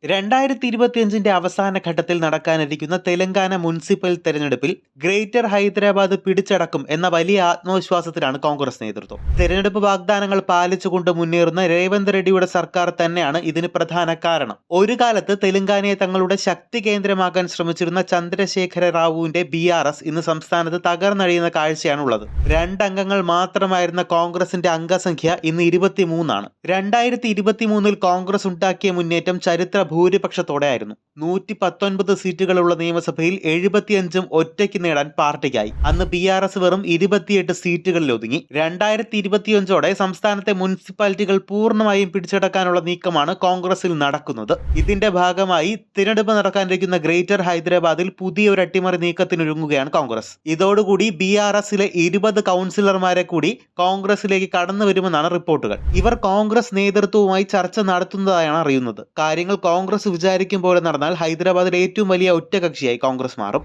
2025 അവസാന ഘട്ടത്തിൽ നടക്കാനിരിക്കുന്ന തെലങ്കാന മുനിസിപ്പൽ തെരഞ്ഞെടുപ്പിൽ ഗ്രേറ്റർ ഹൈദരാബാദ് പിടിച്ചടക്കും എന്ന വലിയ ആത്മവിശ്വാസത്തിലാണ് കോൺഗ്രസ് നേതൃത്വം. തെരഞ്ഞെടുപ്പ് വാഗ്ദാനങ്ങൾ പാലിച്ചുകൊണ്ട് മുന്നേറുന്ന രേവന്ത് റെഡ്ഡിയുടെ സർക്കാർ തന്നെയാണ് ഇതിന് പ്രധാന കാരണം. ഒരു കാലത്ത് തെലങ്കാനയെ തങ്ങളുടെ ശക്തി കേന്ദ്രമാക്കാൻ ശ്രമിച്ചിരുന്ന ചന്ദ്രശേഖര റാവുവിന്റെ BRS ഇന്ന് സംസ്ഥാനത്ത് തകർന്നഴിയുന്ന കാഴ്ചയാണുള്ളത്. 2 അംഗങ്ങൾ മാത്രമായിരുന്ന കോൺഗ്രസിന്റെ അംഗസംഖ്യ ഇന്ന് 23 ആണ്. 2023 കോൺഗ്രസ് ഉണ്ടാക്കിയ മുന്നേറ്റം ചരിത്ര ഭൂരിപക്ഷത്തോടെയായിരുന്നു. 119 സീറ്റുകളുള്ള നിയമസഭയിൽ 75 ഒറ്റയ്ക്ക് നേടാൻ പാർട്ടിക്കായി. അന്ന് BRS വെറും 28 സീറ്റുകളിൽ ഒതുങ്ങി. 2025 സംസ്ഥാനത്തെ മുനിസിപ്പാലിറ്റികൾ പൂർണ്ണമായും പിടിച്ചടക്കാനുള്ള നീക്കമാണ് കോൺഗ്രസിൽ നടക്കുന്നത്. ഇതിന്റെ ഭാഗമായി തിരഞ്ഞെടുപ്പ് നടക്കാനിരിക്കുന്ന ഗ്രേറ്റർ ഹൈദരാബാദിൽ പുതിയൊരു അട്ടിമറി നീക്കത്തിനൊരുങ്ങുകയാണ് കോൺഗ്രസ്. ഇതോടുകൂടി BRSലെ 20 കൗൺസിലർമാരെ കൂടി കോൺഗ്രസിലേക്ക് കടന്നു വരുമെന്നാണ് റിപ്പോർട്ടുകൾ. ഇവർ കോൺഗ്രസ് നേതൃത്വവുമായി ചർച്ച നടത്തുന്നതായാണ് അറിയുന്നത്. കാര്യങ്ങൾ കോൺഗ്രസ് വിചാരിക്കും പോലെ നടന്നാൽ ഹൈദരാബാദിലെ ഏറ്റവും വലിയ ഒറ്റകക്ഷിയായി കോൺഗ്രസ് മാറും.